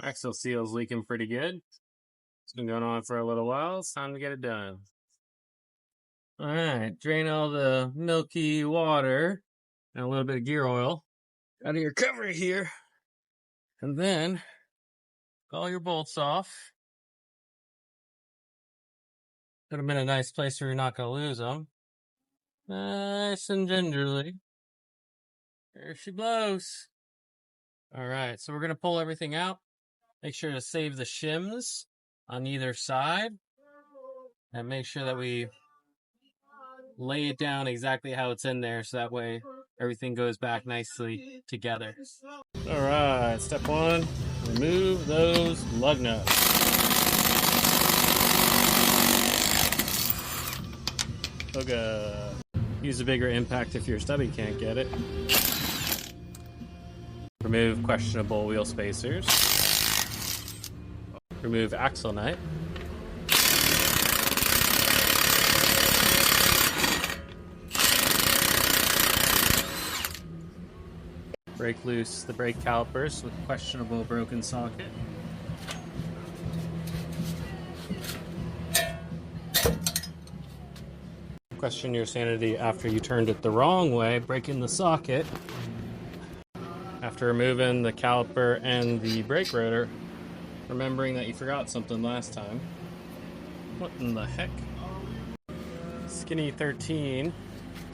Axle seal's leaking pretty good. It's been going on for a little while. It's time to get it done. All right, drain all the milky water and a little bit of gear oil out of your cover here. And then all your bolts off. Put them in a nice place where you're not going to lose them. Nice and gingerly. There she blows. All right, so we're going to pull everything out. Make sure to save the shims on either side. And make sure that we lay it down exactly how it's in there so that way everything goes back nicely together. All right, step one, remove those lug nuts. Okay. Use a bigger impact if your stubby can't get it. Remove questionable wheel spacers. Remove axle nut. Break loose the brake calipers with questionable broken socket. Question your sanity after you turned it the wrong way, breaking the socket. After removing the caliper and the brake rotor, remembering that you forgot something last time. What in the heck? Skinny 13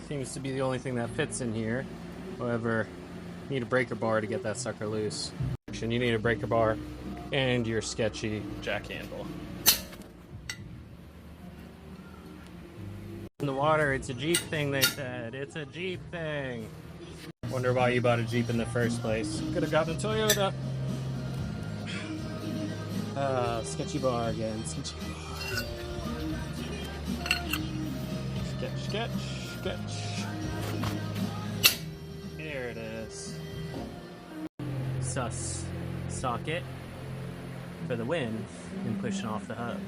seems to be the only thing that fits in here. However, you need a breaker bar to get that sucker loose. You need a breaker bar and your sketchy jack handle. In the water, it's a Jeep thing, they said. It's a Jeep thing. Wonder why you bought a Jeep in the first place. Could have gotten a Toyota. Sketchy bar again. Sketchy bar. Sketch. Here it is. Sus socket for the win and pushing off the hub.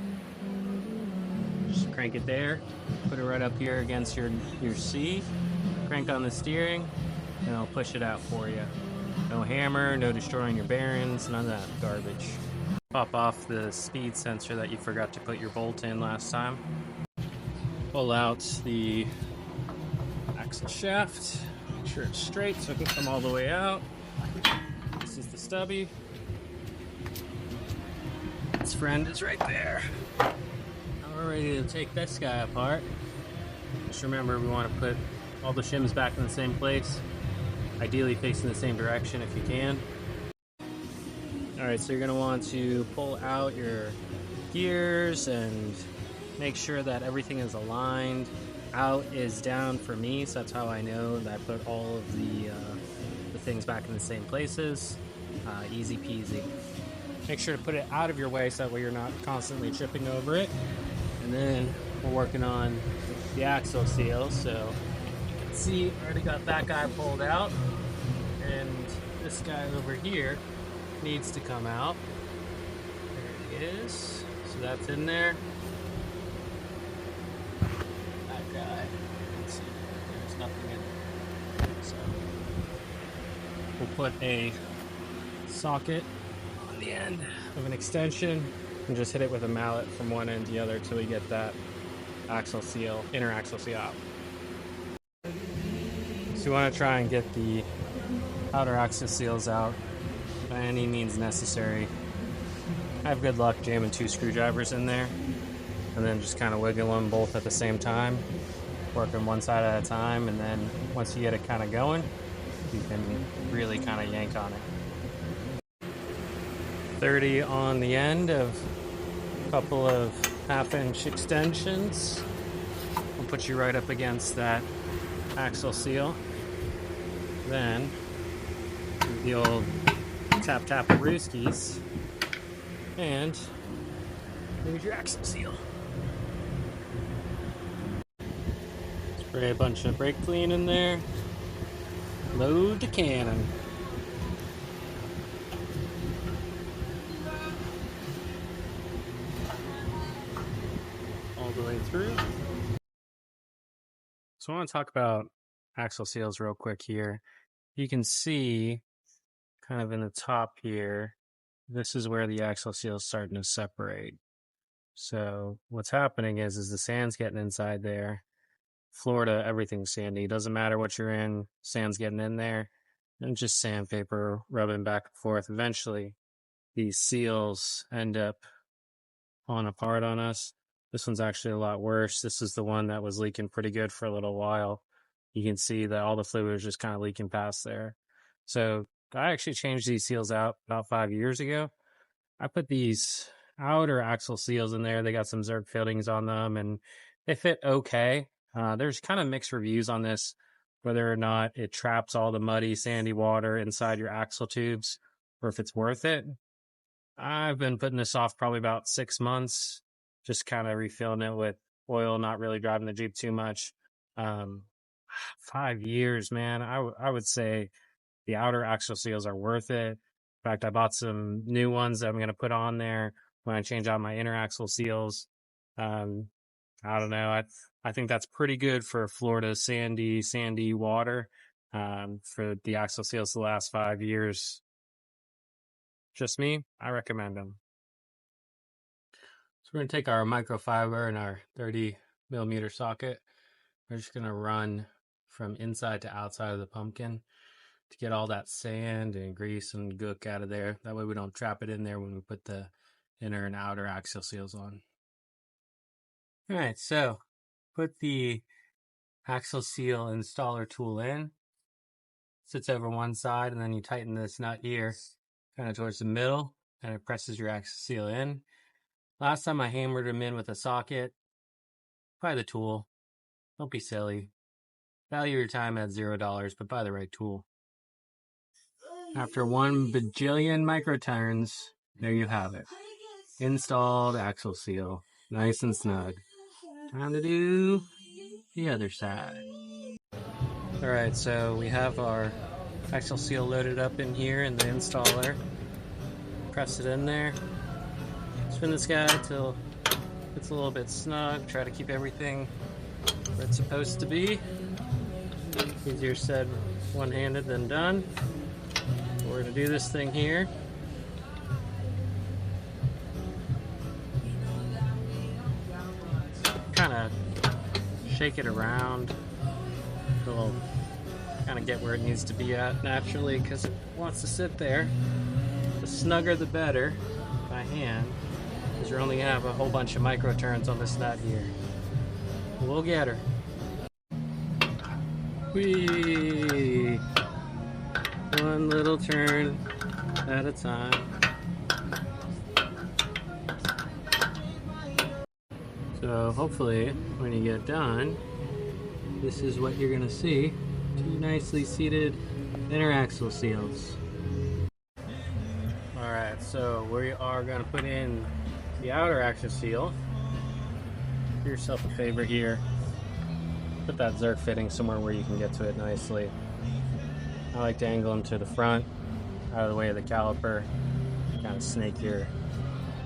Just crank it there, put it right up here against your seat, crank on the steering, and it'll push it out for you. No hammer, no destroying your bearings, none of that garbage. Pop off the speed sensor that you forgot to put your bolt in last time. Pull out the axle shaft, make sure it's straight so it can come all the way out. This is the stubby. Its friend is right there. We're ready to take this guy apart. Just remember, we want to put all the shims back in the same place, ideally facing the same direction if you can. Alright, so you're going to want to pull out your gears and make sure that everything is aligned. Out is down for me, so that's how I know that I put all of the things back in the same places. Easy peasy. Make sure to put it out of your way so that way you're not constantly tripping over it. And then we're working on the axle seal, so you can see I already got that guy pulled out, and this guy over here needs to come out. There he is. So that's in there. That guy. Let's see. There's nothing in there. So we'll put a socket on the end of an extension and just hit it with a mallet from one end to the other till we get that axle seal, inner axle seal out. So you want to try and get the outer axle seals out by any means necessary. Have good luck jamming 2 screwdrivers in there and then just kind of wiggle them both at the same time, working one side at a time, and then once you get it kind of going, you can really kind of yank on it. 30 on the end of a couple of 1/2-inch extensions. We'll put you right up against that axle seal. Then the old tap rooskies, and there's your axle seal. Spray a bunch of brake clean in there. Load the cannon. All the way through. So I want to talk about axle seals real quick here. You can see kind of in the top here, this is where the axle seal is starting to separate. So what's happening is the sand's getting inside there. Florida, everything's sandy. Doesn't matter what you're in, sand's getting in there. And just sandpaper rubbing back and forth. Eventually, these seals end up falling apart on us. This one's actually a lot worse. This is the one that was leaking pretty good for a little while. You can see that all the fluid was just kind of leaking past there. So I actually changed these seals out about 5 years ago. I put these outer axle seals in there. They got some Zerk fittings on them and they fit okay. There's kind of mixed reviews on this, whether or not it traps all the muddy, sandy water inside your axle tubes or if it's worth it. I've been putting this off probably about 6 months, just kind of refilling it with oil, not really driving the Jeep too much. 5 years, man. I would say the outer axle seals are worth it. In fact, I bought some new ones that I'm going to put on there when I change out my inner axle seals. I don't know. I think that's pretty good for Florida sandy water. For the axle seals the last 5 years. Just me, I recommend them. So we're going to take our microfiber and our 30 millimeter socket. We're just going to run from inside to outside of the pumpkin to get all that sand and grease and gook out of there. That way we don't trap it in there when we put the inner and outer axle seals on. All right, so put the axle seal installer tool in. Sits over one side, and then you tighten this nut here kind of towards the middle, and it presses your axle seal in. Last time I hammered them in with a socket. Buy the tool. Don't be silly. Value your time at $0, but buy the right tool. After 1 bajillion microturns, there you have it. Installed axle seal. Nice and snug. Time to do the other side. Alright, so we have our axle seal loaded up in here in the installer. Press it in there. Spin this guy till it's a little bit snug. Try to keep everything where it's supposed to be. Easier said one-handed than done. We're going to do this thing here. Kind of shake it around. It'll kind of get where it needs to be at naturally because it wants to sit there. The snugger the better by hand, because you only have a whole bunch of micro turns on this nut here. We'll get her. Whee! One little turn at a time. So hopefully when you get done, this is what you're going to see. 2 nicely seated inner axle seals. Alright, so we are going to put in the outer axle seal. Do yourself a favor here. Put that Zerk fitting somewhere where you can get to it nicely. I like to angle them to the front, out of the way of the caliper. Kind of snake your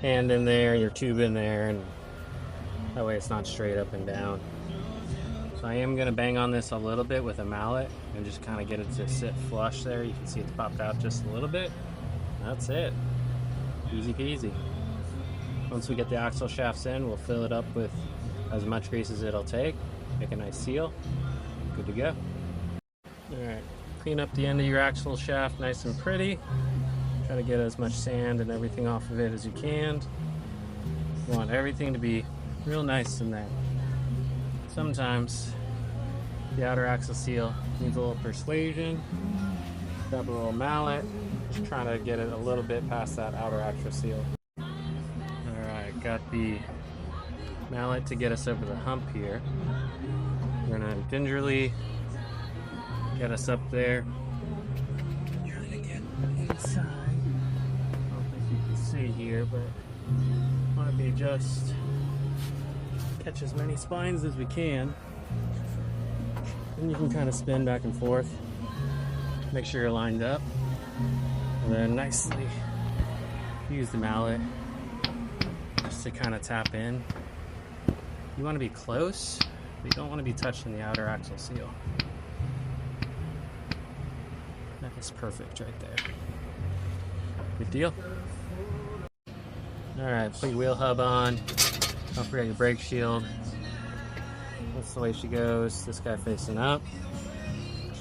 hand in there, your tube in there, and that way it's not straight up and down. So I am going to bang on this a little bit with a mallet and just kind of get it to sit flush there. You can see it's popped out just a little bit. That's it. Easy peasy. Once we get the axle shafts in, we'll fill it up with as much grease as it'll take. Make a nice seal. Good to go. Alright, clean up the end of your axle shaft nice and pretty. Try to get as much sand and everything off of it as you can. You want everything to be real nice in there. Sometimes the outer axle seal needs a little persuasion. Grab a little mallet, just trying to get it a little bit past that outer axle seal. Alright, got the mallet to get us over the hump here. We're gonna gingerly get us up there. Trying to get inside. I don't think you can see here, but want to be just catch as many spines as we can. And you can kind of spin back and forth. Make sure you're lined up. And then nicely use the mallet just to kind of tap in. You want to be close, but you don't want to be touching the outer axle seal. That is perfect right there. Good deal. Alright, put your wheel hub on. Don't forget your brake shield. That's the way she goes. This guy facing up.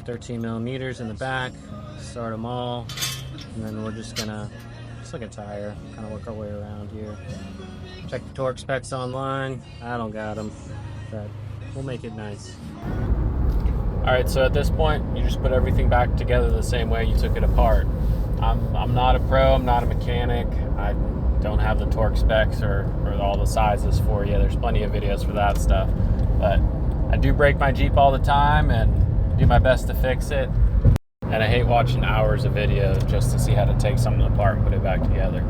13 millimeters in the back. Start them all. And then we're just gonna, just like a tire, kind of work our way around here. Check the torque specs online. I don't got them, but we'll make it nice. Alright, so at this point, you just put everything back together the same way you took it apart. I'm not a pro, I'm not a mechanic. I don't have the torque specs or all the sizes for you. There's plenty of videos for that stuff. But I do break my Jeep all the time and do my best to fix it. And I hate watching hours of video just to see how to take something apart and put it back together.